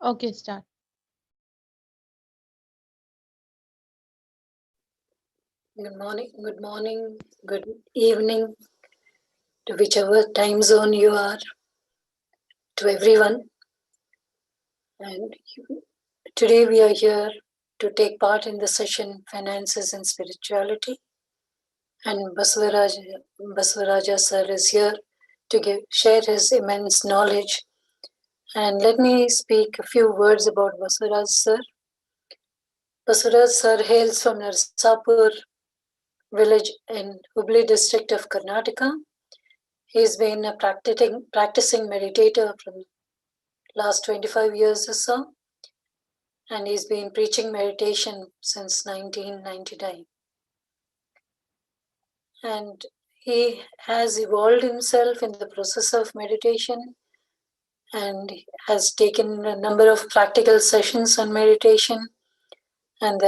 Okay, start. Good morning, good evening to whichever time zone you are, to everyone. And today we are here to take part in the session Finances and Spirituality. And Baswaraja sir is here to share his immense knowledge. And let me speak a few words about Baswaraj sir. Baswaraj sir hails from Narsapur village in Hubli district of Karnataka. He's been a practicing meditator from last 25 years or so, and he's been preaching meditation since 1999. And he has evolved himself in the process of meditation and has taken a number of practical sessions on meditation, and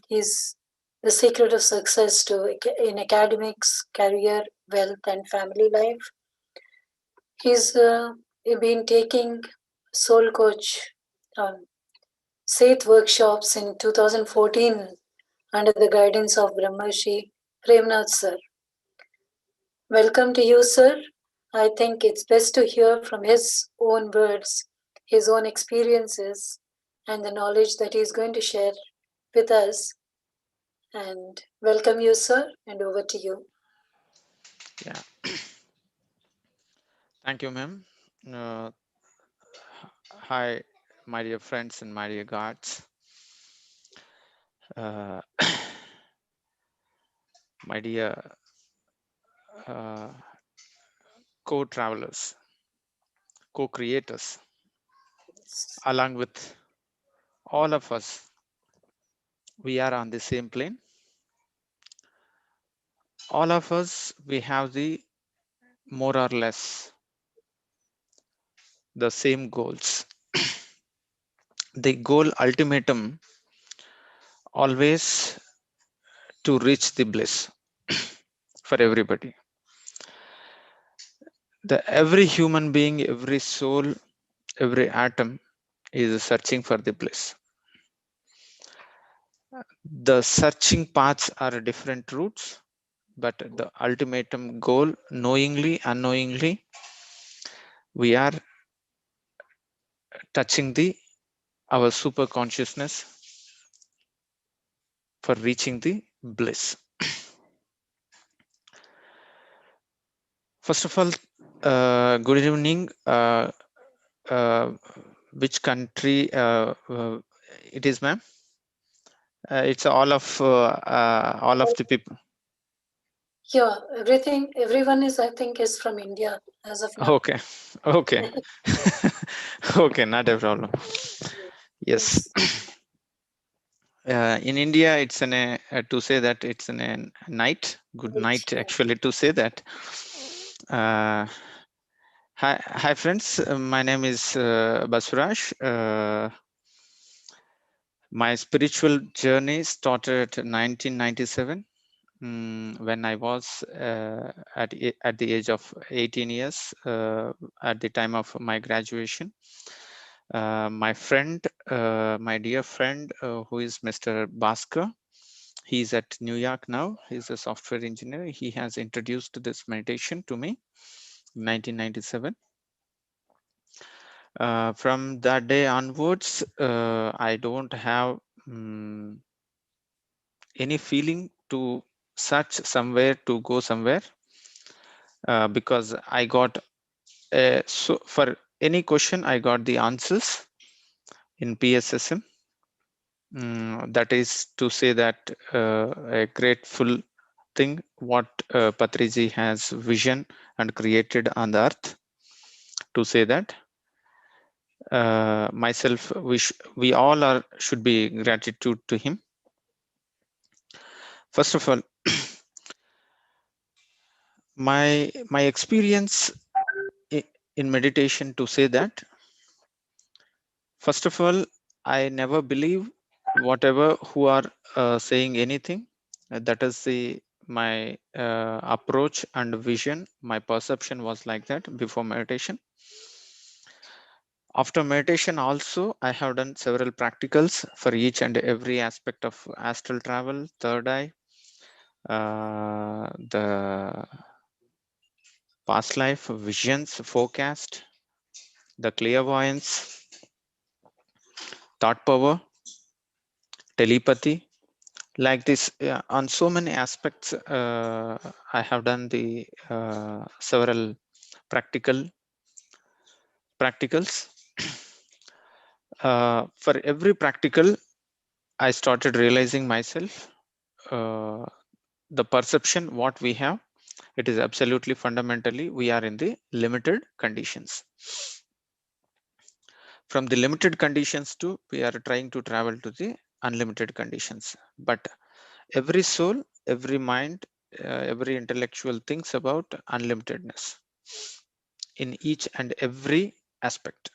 he's the secret of success in academics, career, wealth, and family life. He's been taking soul coach Seth workshops in 2014 under the guidance of Brahmarshi Premnath sir. Welcome to you, sir. I think it's best to hear from his own words, his own experiences, and the knowledge that he's going to share with us. And welcome you, sir, and over to you. Yeah. Thank you, ma'am. Hi, my dear friends and my dear gods. Uh, my dear uh, co-travelers, co-creators, along with all of us, we are on the same plane. All of us, we have the more or less the same goals. The goal ultimatum always to reach the bliss for everybody. Every human being, every soul, every atom is searching for the bliss. The searching paths are different routes, but the ultimatum goal, knowingly, unknowingly, we are touching our super consciousness for reaching the bliss. First of all, good evening. Which country it is, ma'am? It's all of the people. Yeah, everyone is, I think, is from India as of now. Okay, okay, okay, not a problem. Yes. Yes. In India, it's to say that it's a night. Good night, actually, to say that. Hi, friends. My name is Baswaraj. My spiritual journey started in 1997 when I was at the age of 18 years, at the time of my graduation. My friend, my dear friend, who is Mr. Bhaskar, he's at New York now. He's a software engineer. He has introduced this meditation to me in 1997. From that day onwards, I don't have any feeling to search somewhere, to go somewhere, because I got so for any question I got the answers in PSSM. That is to say that a grateful thing what Patriji has vision and created on the earth, to say that myself, we all are should be gratitude to him. First of all, my experience in meditation, to say that first of all, I never believe whatever who are saying anything. That is my approach and vision. My perception was like that before meditation. After meditation also, I have done several practicals for each and every aspect of astral travel, third eye, the past life, visions, forecast, the clairvoyance, thought power, telepathy, like this. On so many aspects, I have done the several practical practicals. For every practical, I started realizing myself, uh, the perception what we have, it is absolutely fundamentally we are in the limited conditions. From the limited conditions to we are trying to travel to the unlimited conditions. But every soul, every mind, every intellectual thinks about unlimitedness in each and every aspect.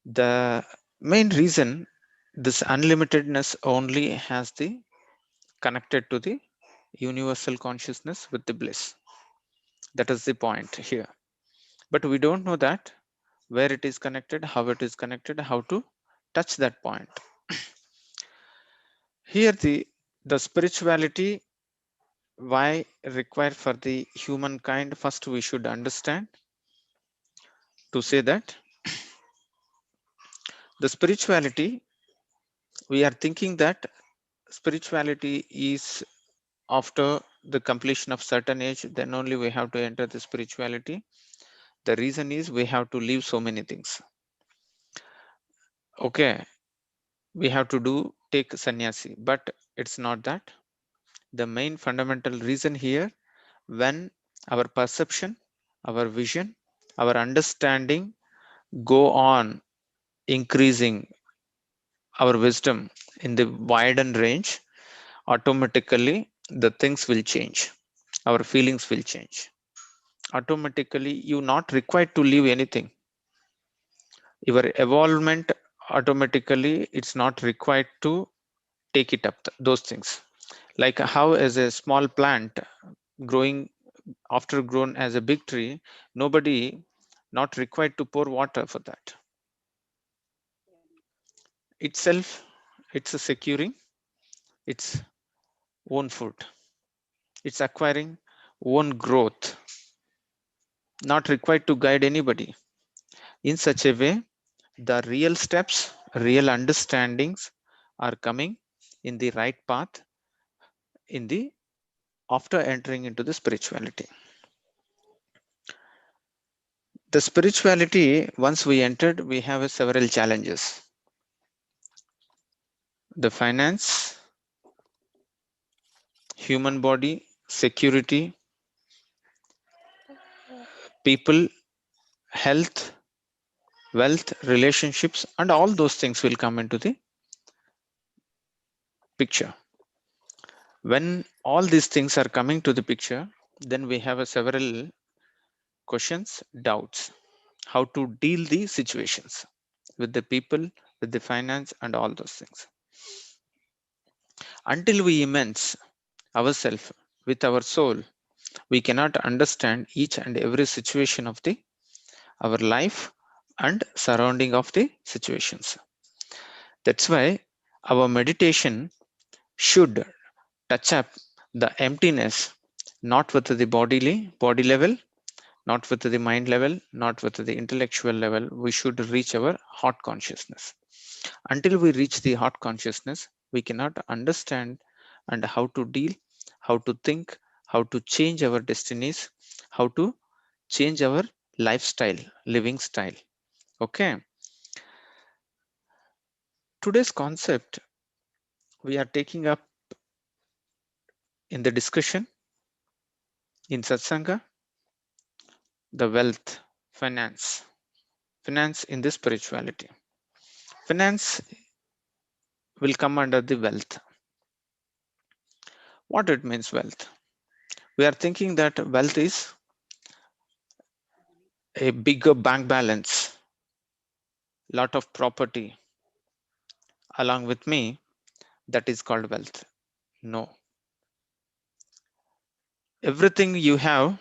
The main reason this unlimitedness only has the connected to the universal consciousness with the bliss. That is the point here. But we don't know that where it is connected, how it is connected, how to touch that point. Here the spirituality, why required for the humankind, first we should understand to say that the spirituality, we are thinking that spirituality is after the completion of certain age, then only we have to enter the spirituality. The reason is we have to leave so many things. Okay, we have to do take sannyasi, but it's not that. The main fundamental reason here, when our perception, our vision, our understanding go on increasing our wisdom in the widen range, automatically the things will change. Our feelings will change. Automatically, you not required to leave anything. Your evolvement automatically, it's not required to take it up those things. Like how as a small plant growing after grown as a big tree, nobody not required to pour water for that itself. It's a securing its own food, it's acquiring own growth, not required to guide anybody. In such a way, the real steps, real understandings are coming in the right path in the after entering into the spirituality. The spirituality, once we entered, we have several challenges. The finance, human body, security, people, health, wealth, relationships, and all those things will come into the picture. When all these things are coming to the picture, then we have a several questions, doubts, how to deal the situations with the people, with the finance, and all those things. Until we immense ourselves with our soul, we cannot understand each and every situation of the our life and surrounding of the situations. That's why our meditation should touch up the emptiness, not with the body level, not with the mind level, not with the intellectual level. We should reach our heart consciousness. Until we reach the heart consciousness, we cannot understand and how to deal, how to think, how to change our destinies, how to change our lifestyle, living style. Okay. Today's concept we are taking up in the discussion in Satsanga, the wealth, finance, finance in the spirituality. Finance will come under the wealth. What it means wealth? We are thinking that wealth is a bigger bank balance, lot of property along with me, that is called wealth. No, everything you have,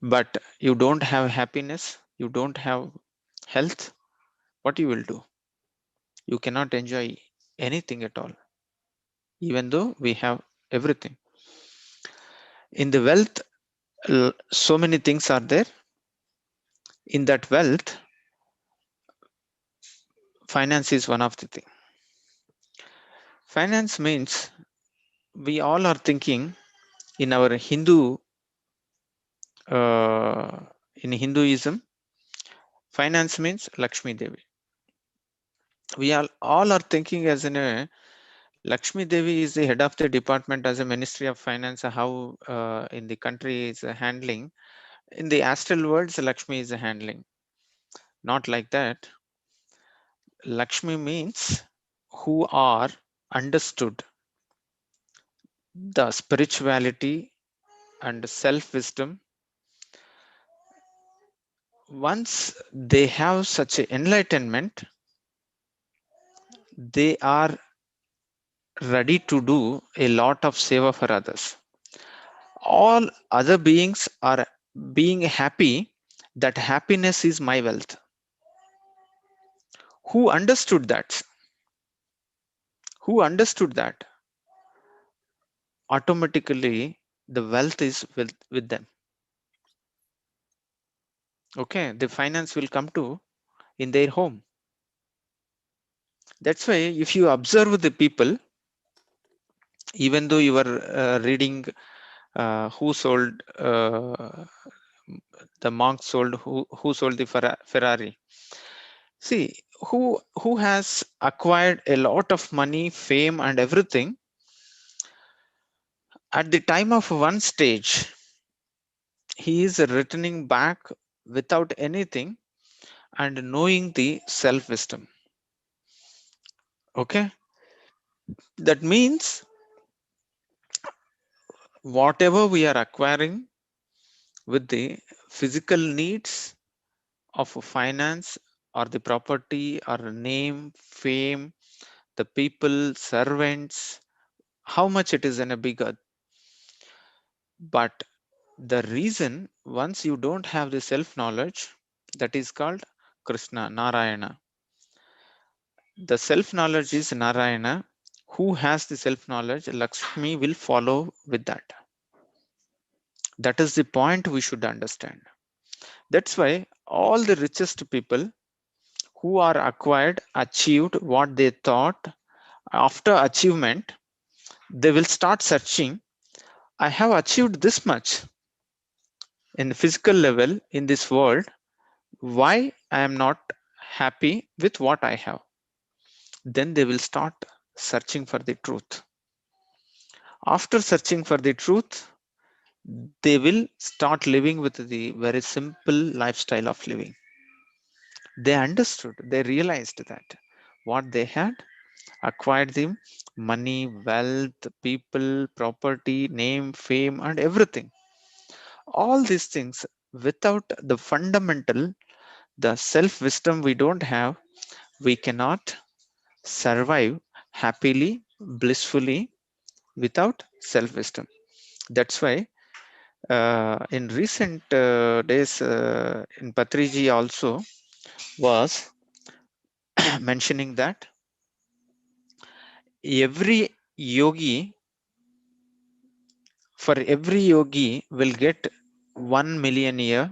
but you don't have happiness, you don't have health, what you will do? You cannot enjoy anything at all, even though we have everything. In the wealth, so many things are there. In that wealth, finance is one of the thing. Finance means we all are thinking in our uh, in Hinduism, finance means Lakshmi Devi. We all are thinking as in a Lakshmi Devi is the head of the department as a Ministry of Finance, how in the country is handling. In the astral worlds, Lakshmi is handling. Not like that. Lakshmi means who are understood the spirituality and self wisdom. Once they have such a enlightenment, they are ready to do a lot of seva for others. All other beings are being happy, that happiness is my wealth. Who understood that? Who understood that? Automatically, the wealth is with them. Okay, the finance will come to in their home. That's why if you observe the people, even though you are reading who sold the monk sold who sold the Ferrari. See, who has acquired a lot of money, fame, and everything at the time of one stage, he is returning back without anything and knowing the self wisdom. Okay, that means whatever we are acquiring with the physical needs of finance or the property or name, fame, the people, servants, how much it is in a bigger. But the reason, once you don't have the self knowledge, that is called Krishna, Narayana. The self knowledge is Narayana. Who has the self knowledge? Lakshmi will follow with that. That is the point we should understand. That's why all the richest people who are acquired, achieved what they thought, after achievement, they will start searching. I have achieved this much in the physical level in this world. Why I am not happy with what I have? Then they will start searching for the truth. After searching for the truth, they will start living with the very simple lifestyle of living. They understood, they realized that what they had acquired them money, wealth, people, property, name, fame, and everything. All these things without the fundamental, the self wisdom we don't have, we cannot survive happily, blissfully without self wisdom. That's why in recent days, in Patriji also was mentioning that every yogi, for every yogi will get 1 million year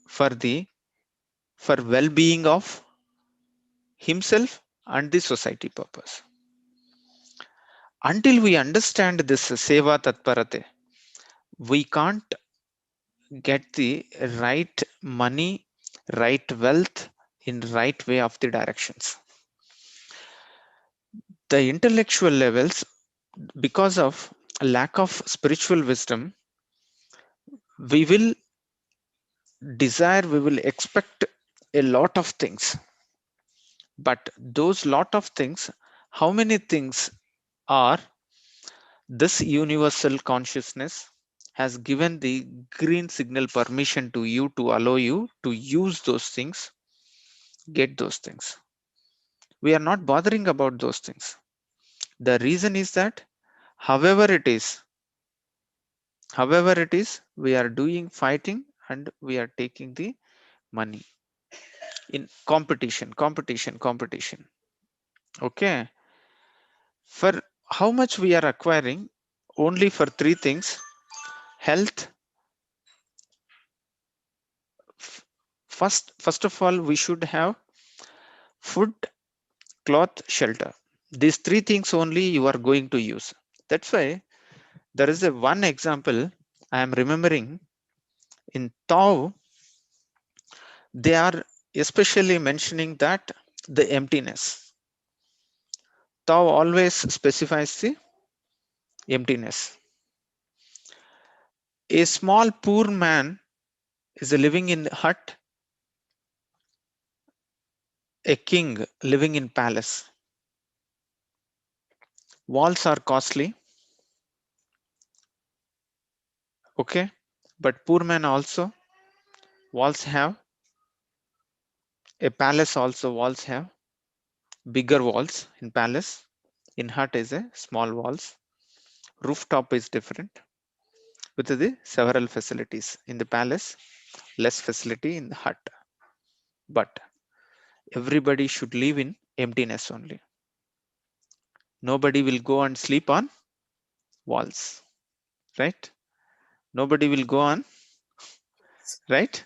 for the for well-being of himself and the society purpose. Until we understand this seva tatparate, we can't get the right money, right wealth in right way of the directions. The intellectual levels, because of lack of spiritual wisdom, we will desire, we will expect a lot of things. But those lot of things, how many things are this universal consciousness has given the green signal permission to you to allow you to use those things, get those things. We are not bothering about those things. The reason is that however it is, however it is, we are doing fighting and we are taking the money, in competition. Okay. For how much we are acquiring? Only for three things: health. First of all, we should have food, cloth, shelter. These three things only you are going to use. That's why there is a one example I am remembering in Tao. They are especially mentioning that the emptiness. Tao always specifies the emptiness. A small poor man is living in hut, a king living in palace. Walls are costly, okay, but poor man also walls have, a palace also walls have bigger walls in palace. In hut is a small walls. Rooftop is different with the several facilities. In the palace, less facility in the hut. But everybody should live in emptiness only. Nobody will go and sleep on walls, right? Nobody will go on, right?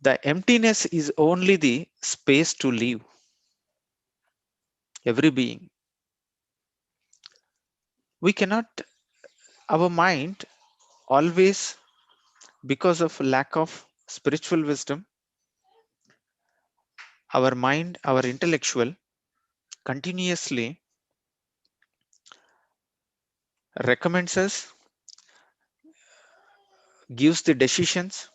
The emptiness is only the space to live. Every being. We cannot, our mind always, because of lack of spiritual wisdom, our mind, our intellectual, continuously recommends us, gives the decisions,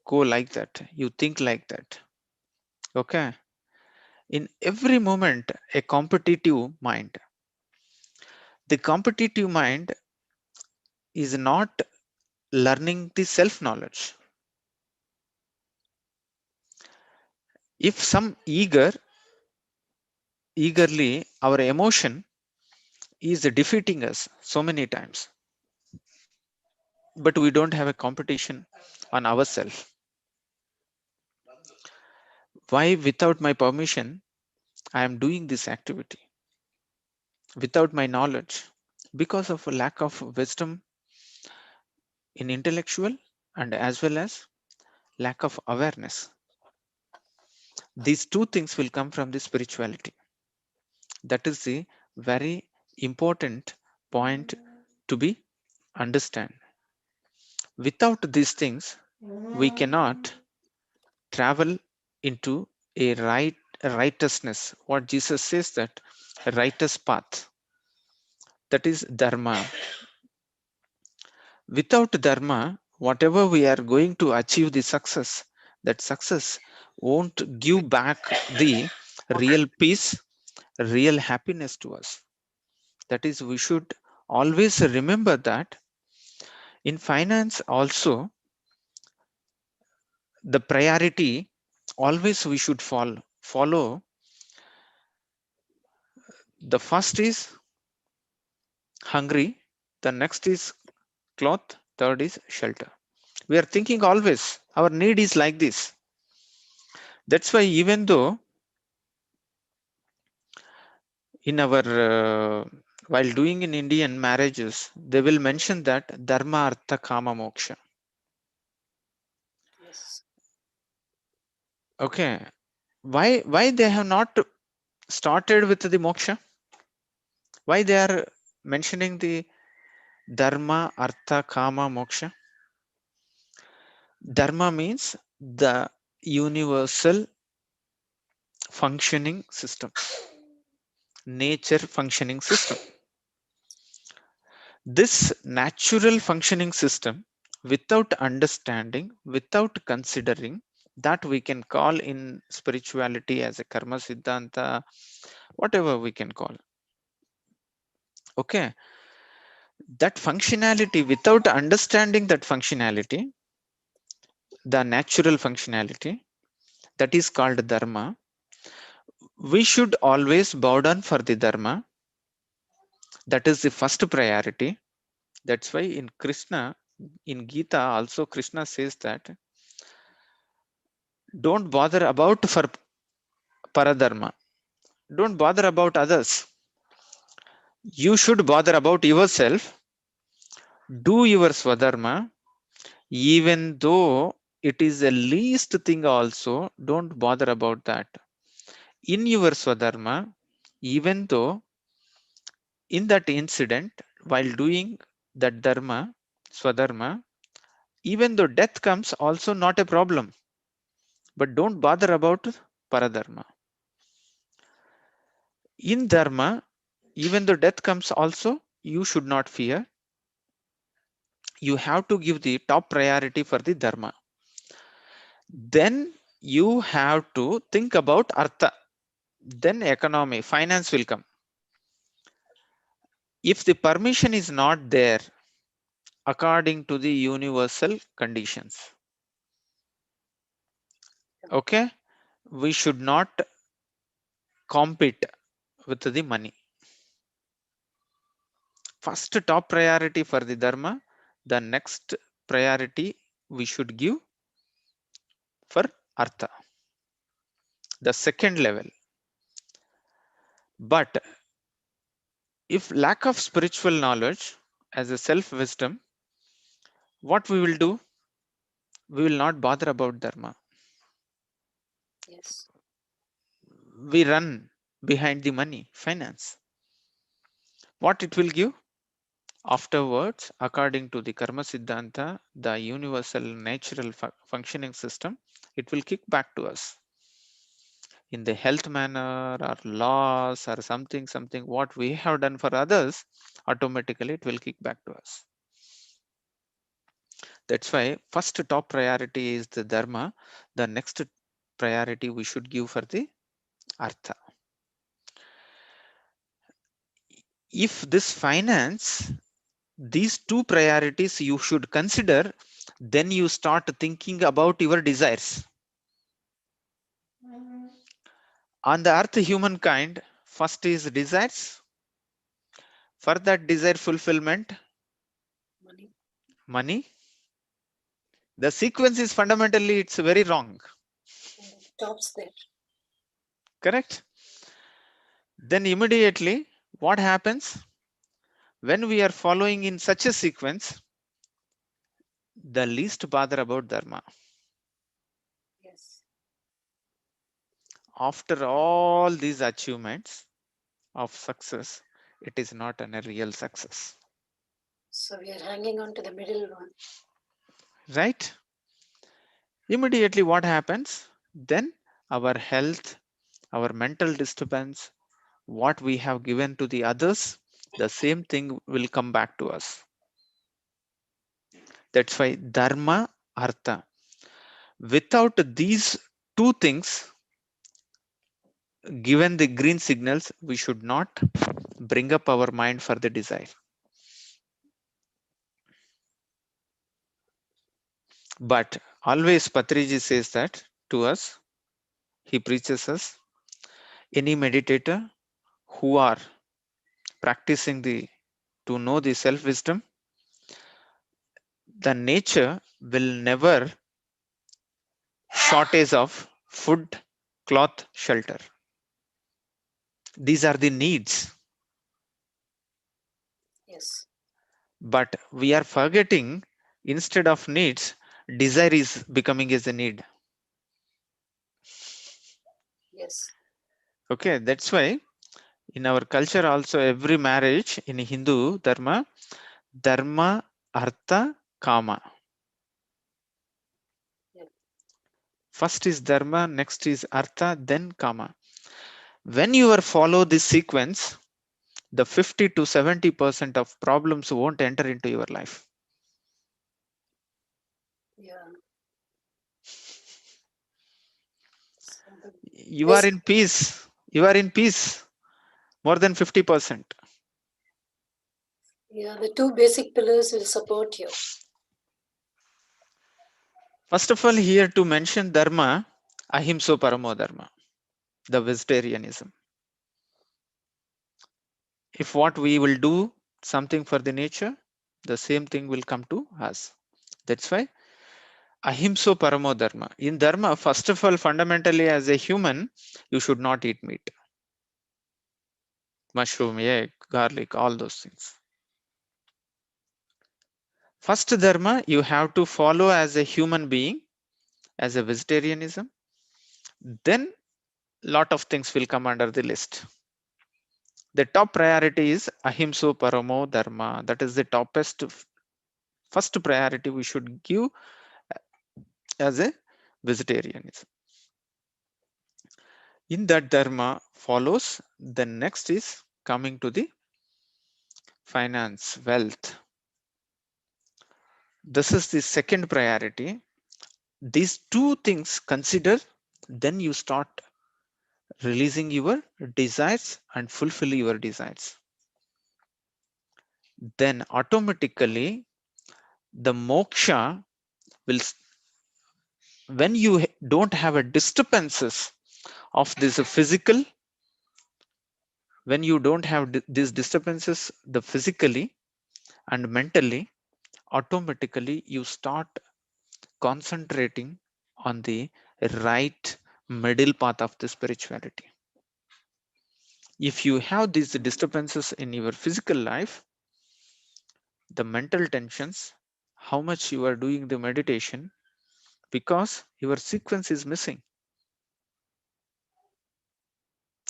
go like that, you think like that. Okay. In every moment, a competitive mind. The competitive mind is not learning the self knowledge. If some eagerly, our emotion is defeating us so many times, but we don't have a competition on ourselves. Why, without my permission, I am doing this activity without my knowledge? Because of a lack of wisdom in intellectual and as well as lack of awareness. These two things will come from the spirituality. That is the very important point to be understand. Without these things, we cannot travel into a righteousness. What Jesus says, that a righteous path, that is dharma. Without dharma, whatever we are going to achieve the success, that success won't give back the real peace, real happiness to us. That is, we should always remember that. In finance also, the priority, always we should follow. The first is hungry, the next is cloth, third is shelter. We are thinking always our need is like this. That's why even though in our while doing in Indian marriages, they will mention that dharma, artha, kama, moksha. Yes. Okay, why they have not started with the moksha? Why they are mentioning the dharma, artha, kama, moksha? Dharma means the universal functioning system, nature functioning system. This natural functioning system, without understanding, without considering, that we can call in spirituality as a karma siddhanta, whatever we can call. Okay, that functionality, without understanding that functionality, the natural functionality, that is called dharma. We should always bow down for the dharma. That is the first priority. That's why in Krishna, in Gita, also Krishna says that Don't bother about for paradharma. Don't bother about others. You should bother about yourself. Do your swadharma, even though it is the least thing also. Don't bother about that. In your swadharma, even though in that incident, while doing that dharma, swadharma, even though death comes, also not a problem. But don't bother about paradharma. In dharma, even though death comes, also you should not fear. You have to give the top priority for the dharma. Then you have to think about artha. Then economy, finance will come. If the permission is not there according to the universal conditions, okay, we should not compete with the money. First top priority for the dharma, the next priority we should give for artha, the second level. But if lack of spiritual knowledge as a self wisdom, what we will do, we will not bother about dharma. Yes. We run behind the money, finance. What it will give afterwards, according to the karma siddhanta, the universal natural functioning system, it will kick back to us in the health manner or loss or something what we have done for others, automatically it will kick back to us. That's why first top priority is the dharma, the next priority we should give for the artha. If this finance, these two priorities you should consider, then you start thinking about your desires. On the earth, humankind, first is desires. For that desire fulfillment, Money. money. The sequence is fundamentally, it's very wrong. And it stops there. Correct? Then immediately, what happens? When we are following in such a sequence, the least bother about dharma. Yes. After all these achievements of success, it is not a real success. So we are hanging on to the middle one. Right? Immediately, what happens? Then our health, our mental disturbance, what we have given to the others, the same thing will come back to us. That's why dharma, artha. Without these two things, given the green signals, we should not bring up our mind for the desire. But always Patriji says that to us, he preaches us, any meditator who are practicing the to know the self wisdom, the nature will never shortage of food, cloth, shelter. These are the needs. Yes. But we are forgetting, instead of needs, desire is becoming as a need. Yes. Okay, that's why in our culture also every marriage in Hindu dharma, dharma, artha, kama. Yeah. First is dharma, next is artha, then kama. When you are follow this sequence, the 50 to 70% of problems won't enter into your life. Yeah. So the You are basic, in peace. You are in peace more than 50%. yeah, the two basic pillars will support you. First of all, here to mention dharma, ahimso paramo dharma, the vegetarianism. If what we will do something for the nature, the same thing will come to us. That's why Ahimso paramo dharma. In dharma, first of all, fundamentally, as a human, you should not eat meat, mushroom, egg, garlic, all those things. First dharma you have to follow as a human being, as a vegetarianism. Then lot of things will come under the list. The top priority is ahimso paramo dharma. That is the toppest, first priority we should give as a vegetarianism. In that dharma follows, the next is coming to the finance, wealth. This is the second priority. These two things consider, then you start releasing your desires and fulfill your desires. Then automatically the moksha will, when you don't have a disturbances of this physical, when you don't have these disturbances, the physically and mentally, automatically you start concentrating on the right middle path of the spirituality. If you have these disturbances in your physical life, the mental tensions, how much you are doing the meditation, because your sequence is missing.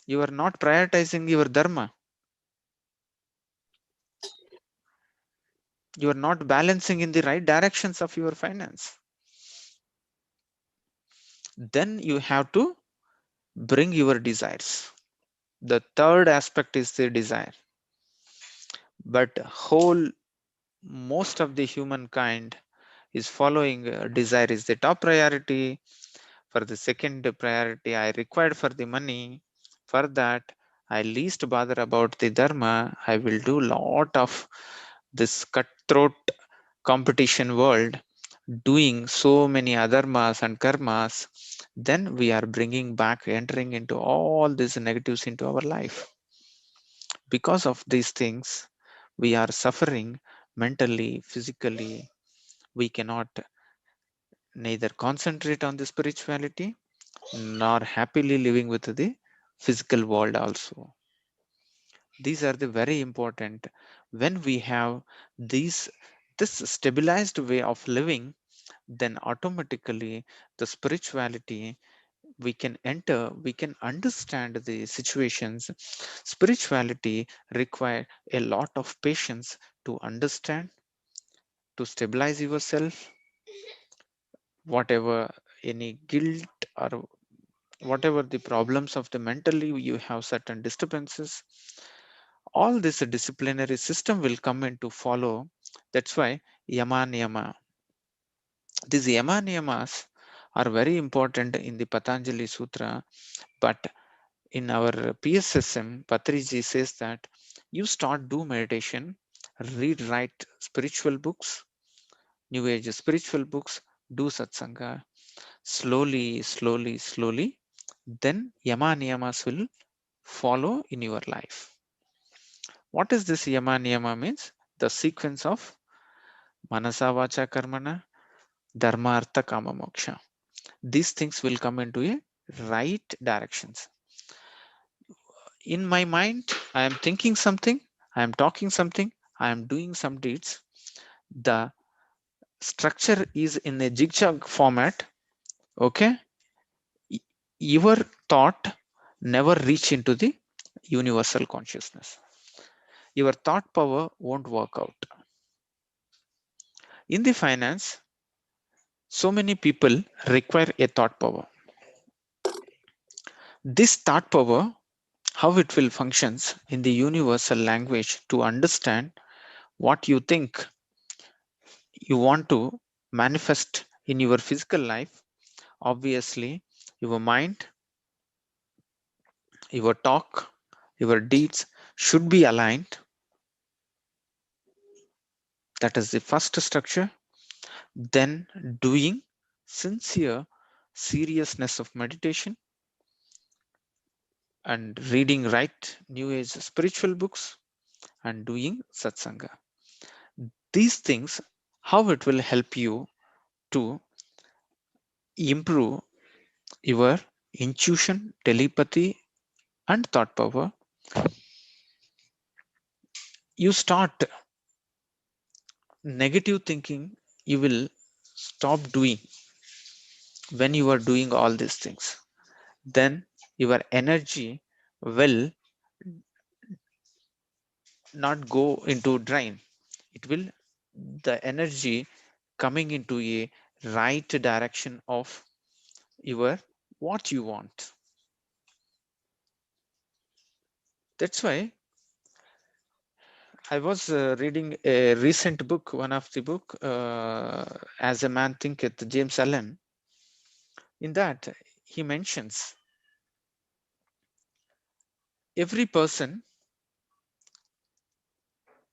You are not prioritizing your dharma. You are not balancing in the right directions of your finance. Then you have to bring your desires. The third aspect is the desire. But whole most of the humankind is following desire is the top priority. For the second priority, I required for the money. For that, I least bother about the dharma. I will do lot of this cutthroat competition world, doing so many adharmas and karmas. Then we are bringing back, entering into all these negatives into our life. Because of these things, we are suffering mentally, physically. We cannot neither concentrate on the spirituality nor happily living with the physical world also. These are the very important. When we have these this stabilized way of living, then automatically the spirituality, we can enter, we can understand the situations. Spirituality require a lot of patience to understand, to stabilize yourself, whatever any guilt or whatever the problems of the mentally you have certain disturbances, all this disciplinary system will come into follow. That's why yama niyama, these yama niyamas are very important in the Patanjali Sutra. But in our PSSM, Patriji says that you start do meditation, read write spiritual books, new age spiritual books, do satsanga, slowly, then yama niyamas will follow in your life. What is this yama niyama means? The sequence of manasa vacha karmana, dharma artha kama moksha. These things will come into a right directions. In my mind, I am thinking something, I am talking something, I am doing some deeds. The structure is in a zigzag format. Okay, your thought never reach into the universal consciousness. Your thought power won't work out. In the finance, so many people require a thought power. This thought power, how it will functions in the universal language to understand what you think you want to manifest in your physical life. Obviously, your mind, your talk, your deeds should be aligned. That is the first structure. Then doing sincere seriousness of meditation and reading right new age spiritual books and doing satsanga. These things, how it will help you to improve your intuition, telepathy, and thought power, you start negative thinking, you will stop doing when you are doing all these things. Then your energy will not go into drain. It will, the energy coming into a right direction of your what you want. That's why I was reading a recent book, one of the book, As a Man Thinketh, James Allen. In that, he mentions every person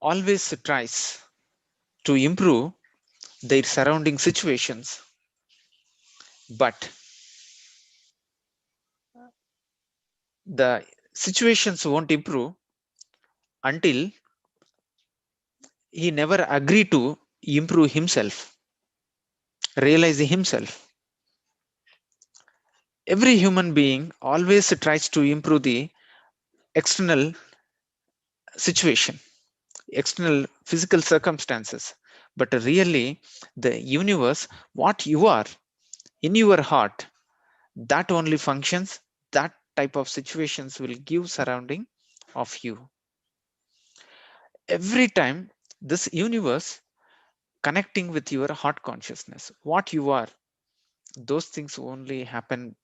always tries to improve their surrounding situations, but the situations won't improve until he never agree to improve himself, realize himself. Every human being always tries to improve the external situation, external physical circumstances, but really the universe, what you are in your heart, that only functions, that type of situations will give surrounding of you. Every time this universe connecting with your heart consciousness, what you are, those things only happen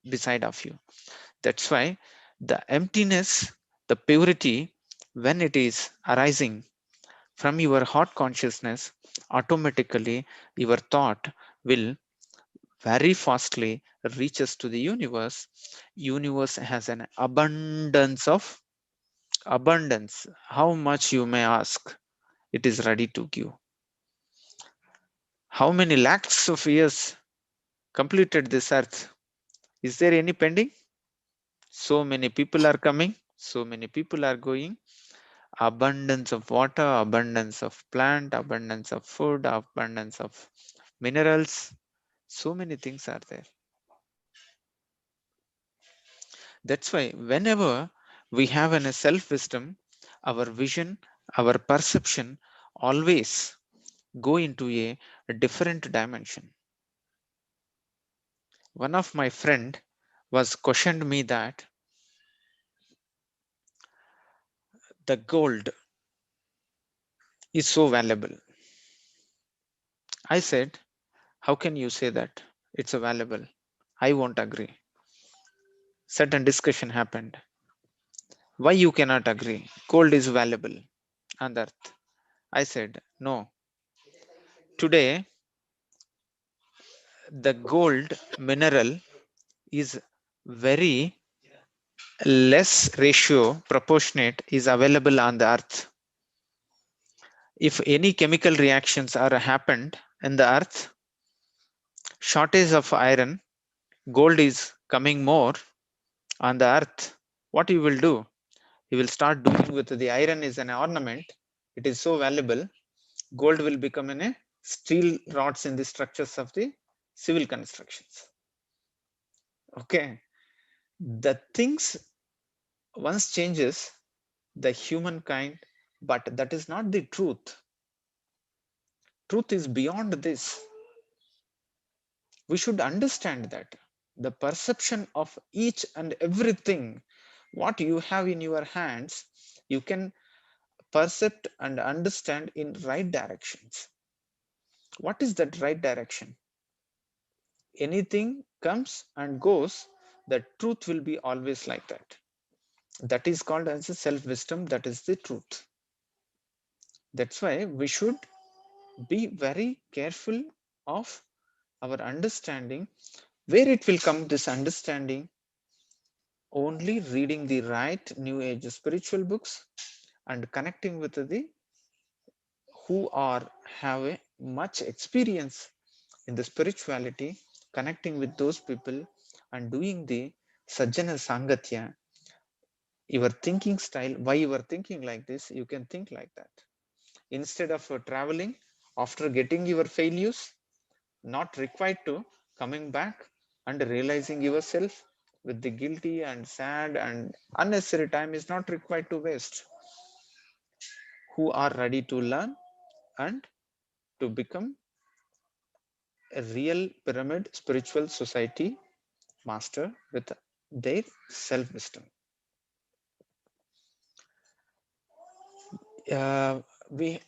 beside of you. That's why the emptiness, the purity, when it is arising from your heart consciousness, automatically your thought will very fastly reaches to the universe. Universe has an abundance. How much you may ask, it is ready to give. How many lakhs of years completed this earth? Is there any pending? So many people are coming, so many people are going. Abundance of water, abundance of plant, abundance of food, abundance of minerals. So many things are there. That's why whenever we have a self wisdom, our vision, our perception always go into a different dimension. One of my friend was questioned me that the gold is so valuable. I said, how can you say that it's a valuable? I won't agree. Certain discussion happened. Why you cannot agree? Gold is valuable on the earth. I said, no. Today, the gold mineral is very less ratio proportionate is available on the earth. If any chemical reactions are happened in the earth, shortage of iron, gold is coming more on the earth. What you will do? You will start doing with the iron is an ornament. It is so valuable. Gold will become in a steel rods in the structures of the civil constructions. Okay. The things once changes the humankind, but that is not the truth. Truth is beyond this. We should understand that the perception of each and everything, what you have in your hands, you can perceive and understand in right directions. What is that right direction? Anything comes and goes, the truth will be always like that. That is called as a self wisdom. That is the truth. That's why we should be very careful of our understanding. Where it will come, this understanding? Only reading the right new age spiritual books and connecting with the who are have a much experience in the spirituality, connecting with those people and doing the sajjana sangatya. Your thinking style, why you are thinking like this, you can think like that. Instead of traveling after getting your failures, not required to. coming back and realizing yourself with the guilty and sad and unnecessary time is not required to waste. Who are ready to learn and to become a real pyramid spiritual society master with their self wisdom. We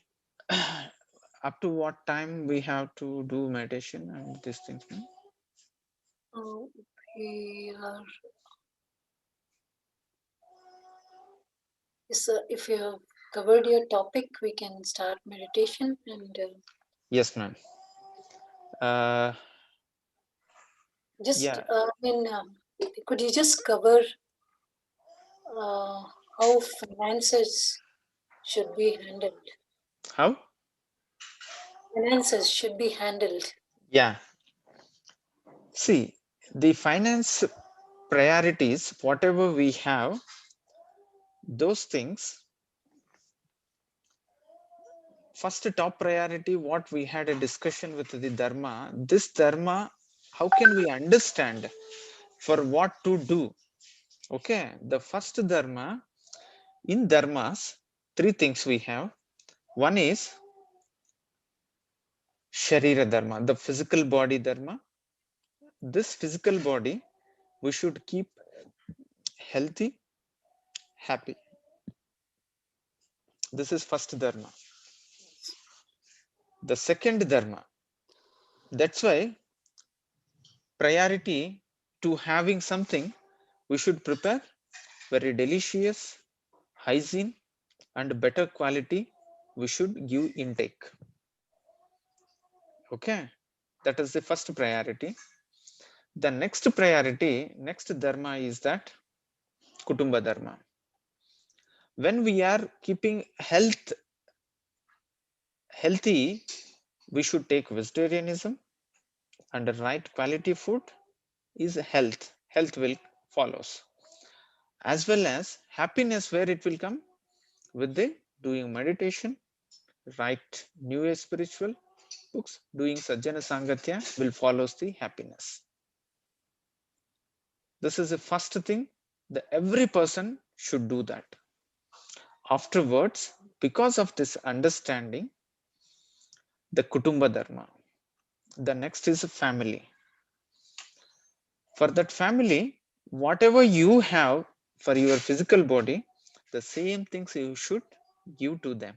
up to what time we have to do meditation and these things? No? Uh, we are, if you have covered your topic, we can start meditation and Yes, ma'am. Uh, just, yeah. could you just cover how finances should be handled? How? Finances should be handled. Yeah. See, the finance priorities, whatever we have, those things, first top priority, what we had a discussion with the Dharma, this Dharma, how can we understand for what to do? Okay, the first Dharma, in Dharmas, three things we have. One is Sharira Dharma, the physical body Dharma. This physical body, we should keep healthy, happy. This is first Dharma. The second Dharma, that's why priority to having something, we should prepare very delicious, hygiene, and better quality. We should give intake. Okay, that is the first priority. The next priority, next dharma is that Kutumba Dharma. When we are keeping healthy, we should take vegetarianism and the right quality food is health. Health will follows. As well as happiness, where it will come with the doing meditation, right new age spiritual books, doing Sajjana Sangatya will follows the happiness. This is the first thing that every person should do that. Afterwards, because of this understanding, the Kutumba Dharma. The next is family. For that family, whatever you have for your physical body, the same things you should give to them.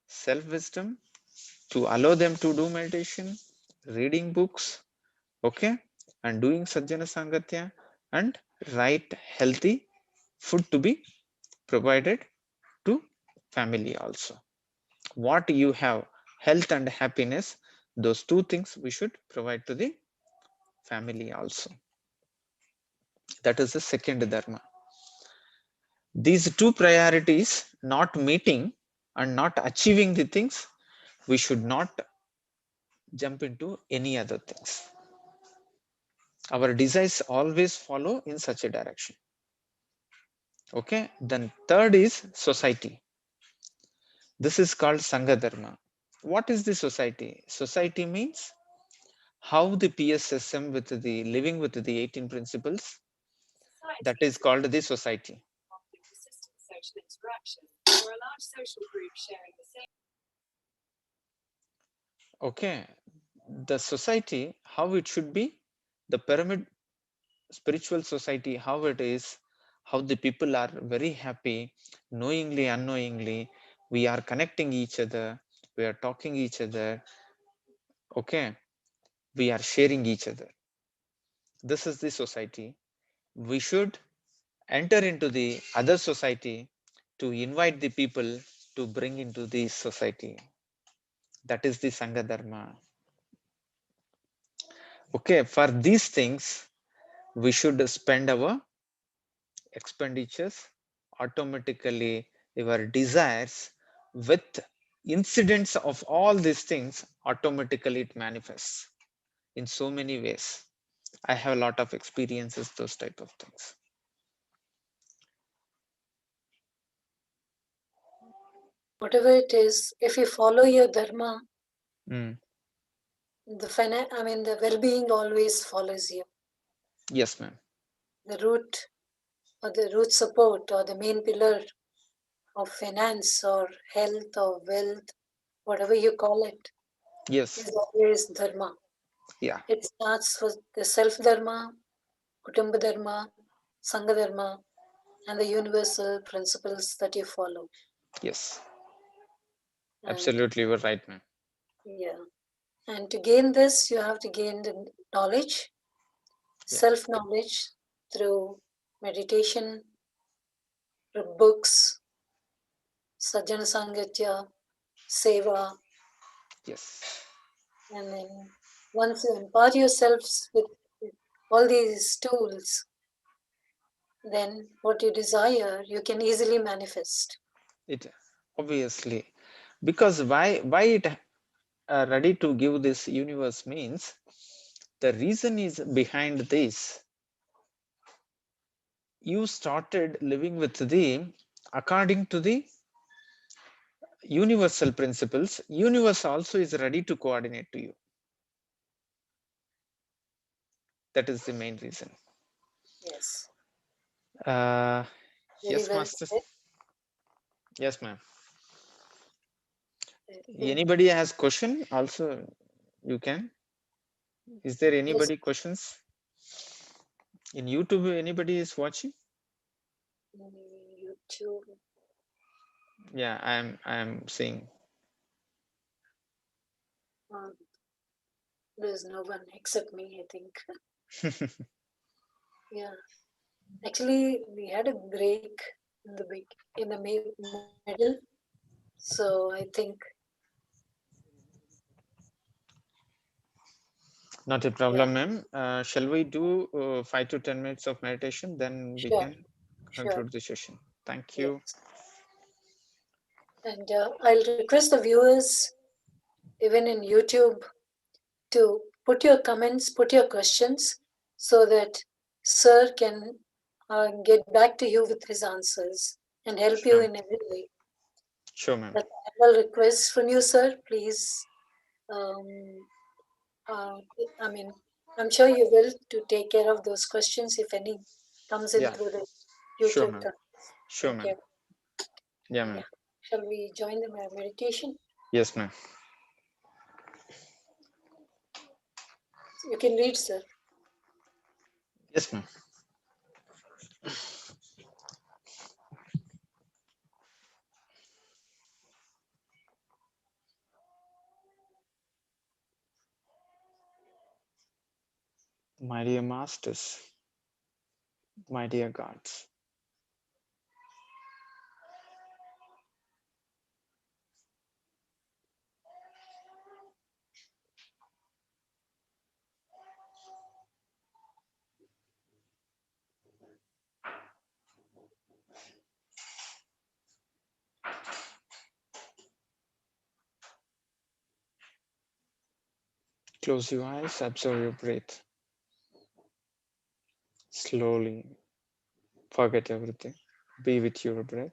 Self wisdom to allow them to do meditation, reading books, okay, and doing Sajjana Sangatya, and right healthy food to be provided to family also. What you have, health and happiness, those two things we should provide to the family also. That is the second dharma. These two priorities not meeting and not achieving the things, we should not jump into any other things. Our desires always follow in such a direction. Okay, then third is society. This is called Sangha Dharma. What is the society? Society means how the PSSM with the living with the 18 principles, that is called the society. Okay, the society, how it should be, the pyramid spiritual society, how it is, how the people are very happy, knowingly, unknowingly, we are connecting each other, we are talking each other, okay, we are sharing each other. This is the society. We should enter into the other society to invite the people to bring into this society. That is the Sangha Dharma. Okay, for these things, we should spend our expenditures automatically, your desires with incidents of all these things, automatically it manifests in so many ways. I have a lot of experiences, those type of things. Whatever it is, if you follow your dharma, Mm. the well-being always follows you. Yes, ma'am. The root or the root support or the main pillar of finance or health or wealth, whatever you call it, Yes. is always dharma. Yeah. It starts with the self dharma, kutumba dharma, sangha dharma, and the universal principles that you follow. Yes. And Absolutely, you were right, ma'am. yeah, and to gain this, you have to gain the knowledge, Yeah. self knowledge through meditation, through books, sajjana sangatya, seva, Yes. and then once you impart yourselves with all these tools, then what you desire, you can easily manifest. It obviously, because why it ready to give this universe means the reason is behind this. You started living with the according to the universal principles. Universe also is ready to coordinate to you. That is the main reason. Yes, Uh, very yes, well master. said. Yes, ma'am. I think Anybody has question? Also, you can. Is there yes, anybody questions in YouTube? Anybody is watching? YouTube. Yeah, I'm seeing. Um, there's no one except me, I think. Yeah, actually, we had a break in the middle, so I think Not a yeah, problem, ma'am. Shall we do 5 to 10 minutes of meditation? Then we sure, can sure, conclude the session. Thank you. yes. And I'll request the viewers, even in YouTube, to put your comments, put your questions, so that Sir can get back to you with his answers and help you Sure, in every way. sure, ma'am. That's a humble request from you, Sir. Please, um, uh, I mean, I'm sure you will to take care of those questions if any comes in Yeah, through the sure, YouTube ma'am. comments. Sure, Thank ma'am. you. Yeah, ma'am. Yeah. Shall we join the meditation? Yes, ma'am. You can read, Sir. Yes, ma'am. My dear masters, my dear gods, close your eyes, observe your breath. Slowly forget everything. Be with your breath.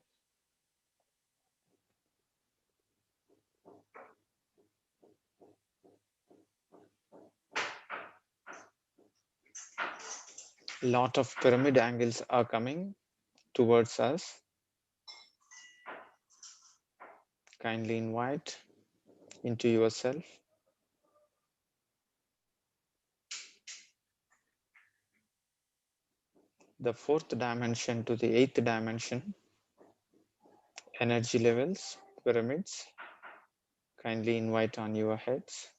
Lot of pyramid angles are coming towards us. Kindly invite into yourself. The fourth dimension to the eighth dimension, energy levels, pyramids. Kindly invite on your heads.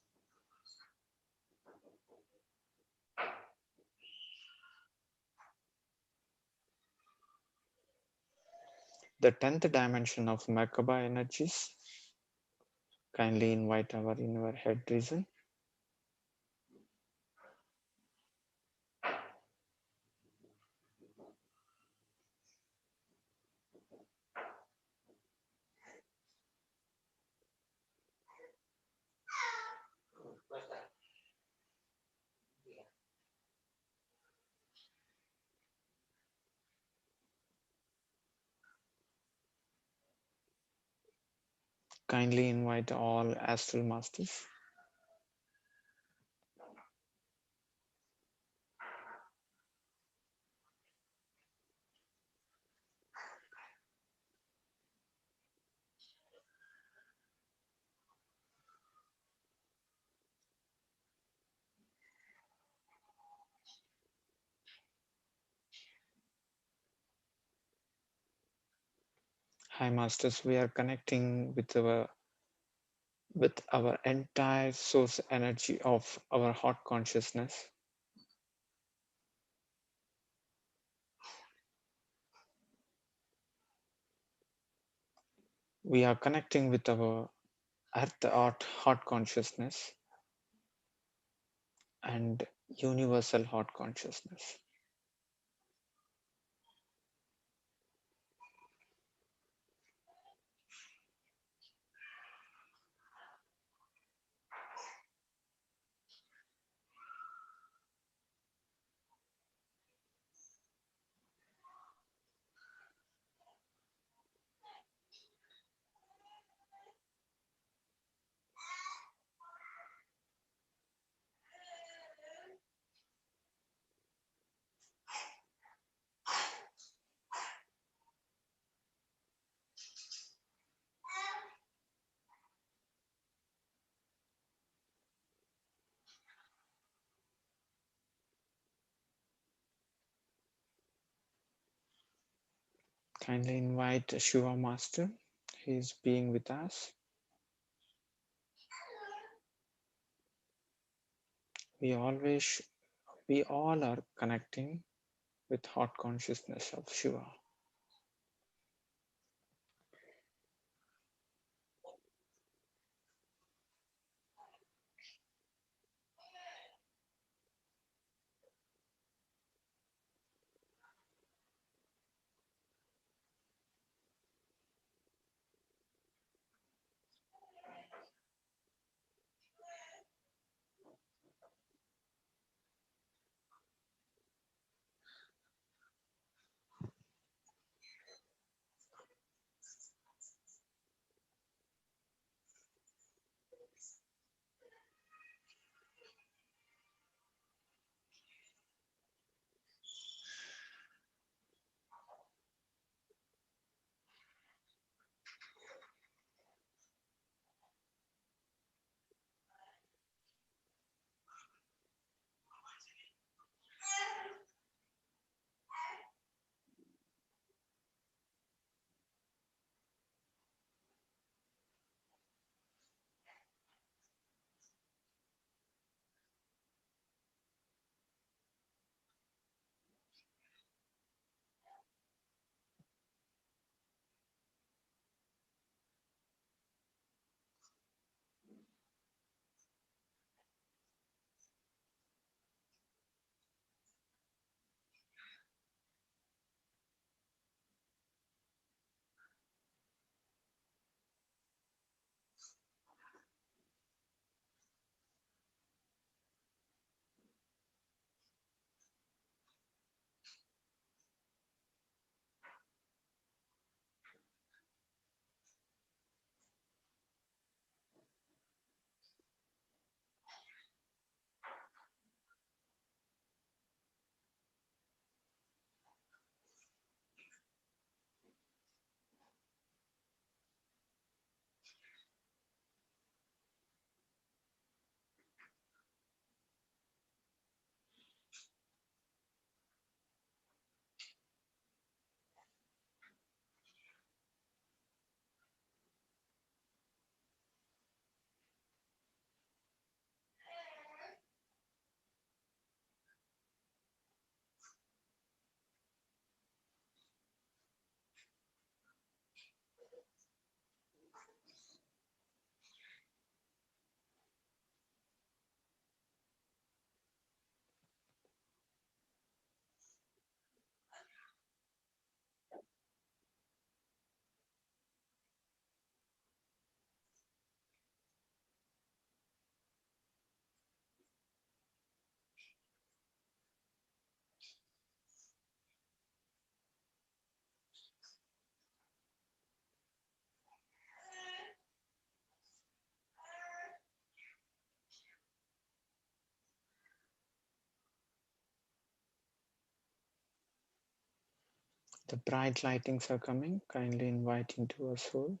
The 10th dimension of Merkaba energies. Kindly invite our inner head region. Kindly invite all astral masters. Hi, Masters. We are connecting with our entire source energy of our heart consciousness. We are connecting with our earth heart consciousness and universal heart consciousness. Kindly invite Shiva Master. He is being with us. We all are connecting with heart consciousness of Shiva. The bright lightings are coming. Kindly invite into our soul.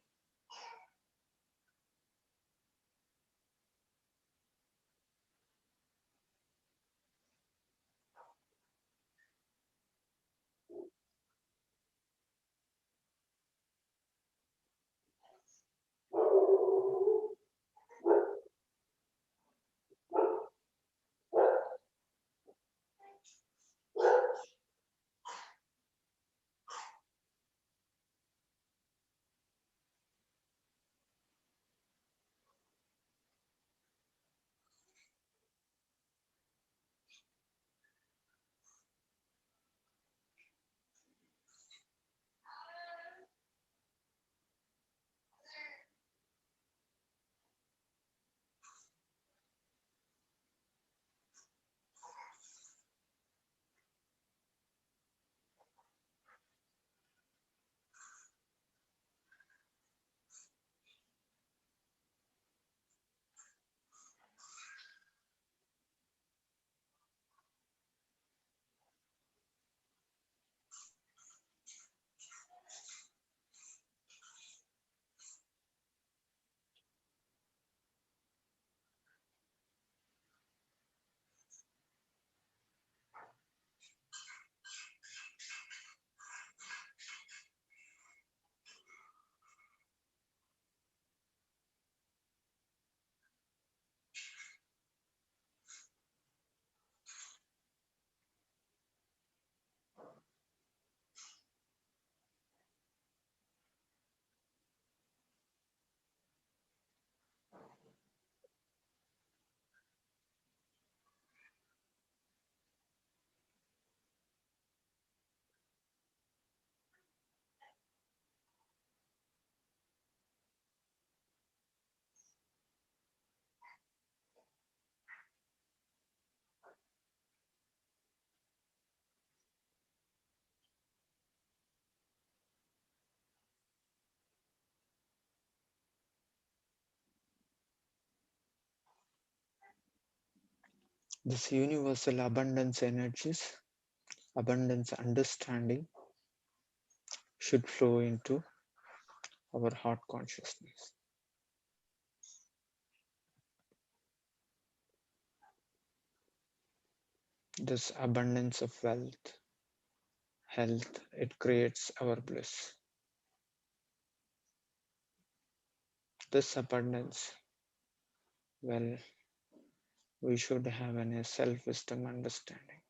This universal abundance energies, abundance understanding should flow into our heart consciousness. This abundance of wealth, health, it creates our bliss. This abundance, well, we should have a self-wisdom understanding.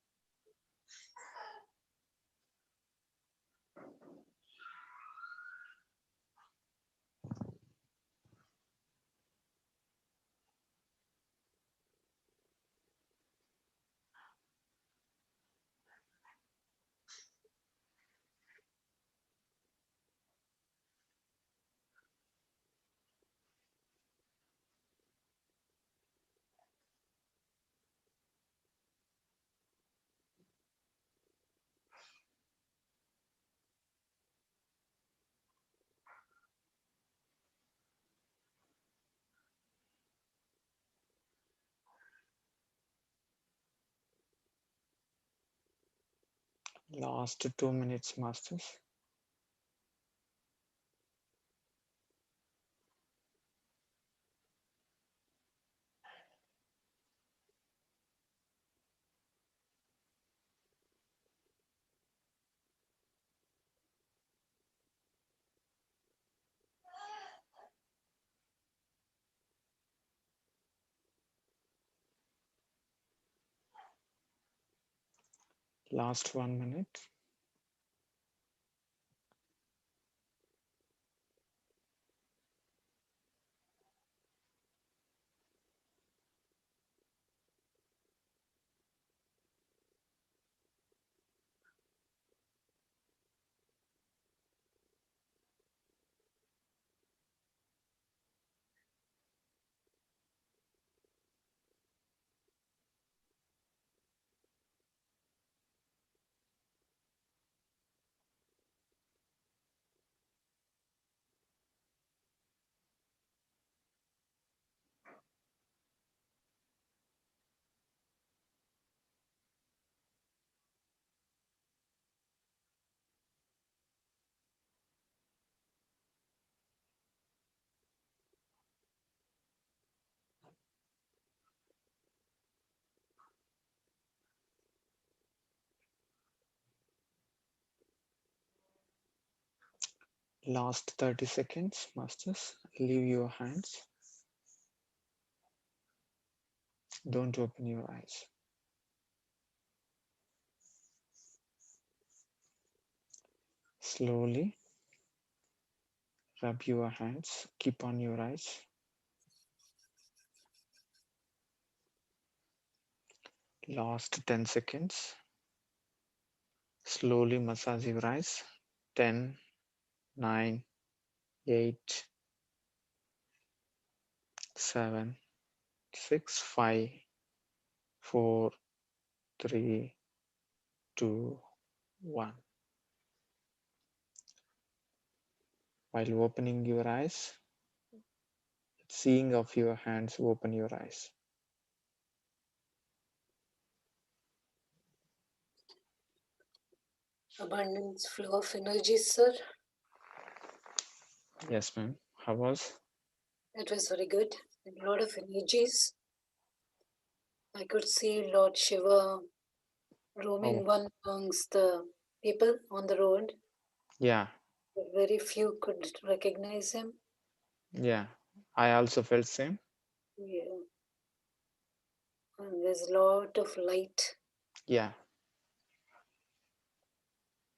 Last 2 minutes, masters. Last 1 minute. Last 30 seconds, masters. Leave your hands. Don't open your eyes. Slowly rub your hands. Keep on your eyes. Last 10 seconds. Slowly massage your eyes. 10, 9, 8, 7, 6, 5, 4, 3, 2, 1. While opening your eyes, seeing of your hands, open your eyes. Abundance flow of energies, sir. Yes, ma'am. How was? It was very good. A lot of energies. I could see Lord Shiva roaming Oh, one amongst the people on the road. yeah, Very few could recognize him. yeah. I also felt same. Yeah. And there's a lot of light. Yeah,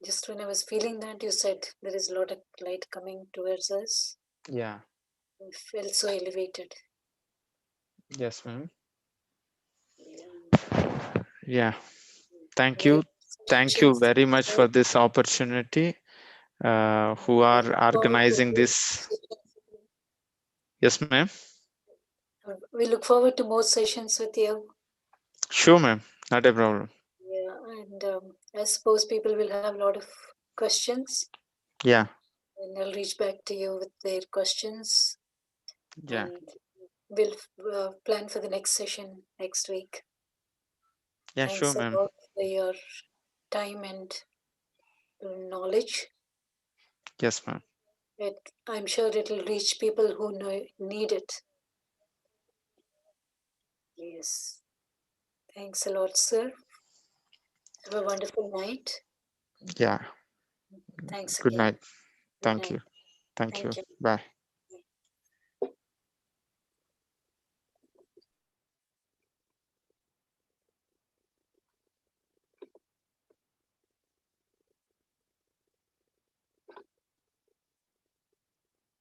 Just when I was feeling that, you said there is a lot of light coming towards us. yeah. I felt so elevated. Yes, ma'am. Yeah. Yeah. Thank Very you. Thank you sessions. very much for this opportunity. Who We are look forward to organizing more this? sessions. Yes, ma'am. We look forward to more sessions with you. Sure, ma'am. Not a problem. Yeah, and I suppose people will have a lot of questions, Yeah, and I'll reach back to you with their questions, yeah. and we'll plan for the next session next week. Yeah, sure, Thanks a ma'am. lot for your time and knowledge. Yes, ma'am. I'm sure it'll reach people who need it. Yes. Thanks a lot, sir. Have a wonderful night. Yeah. Thanks Good again. night. Good Thank night. you. Thank you. Thank you. Bye.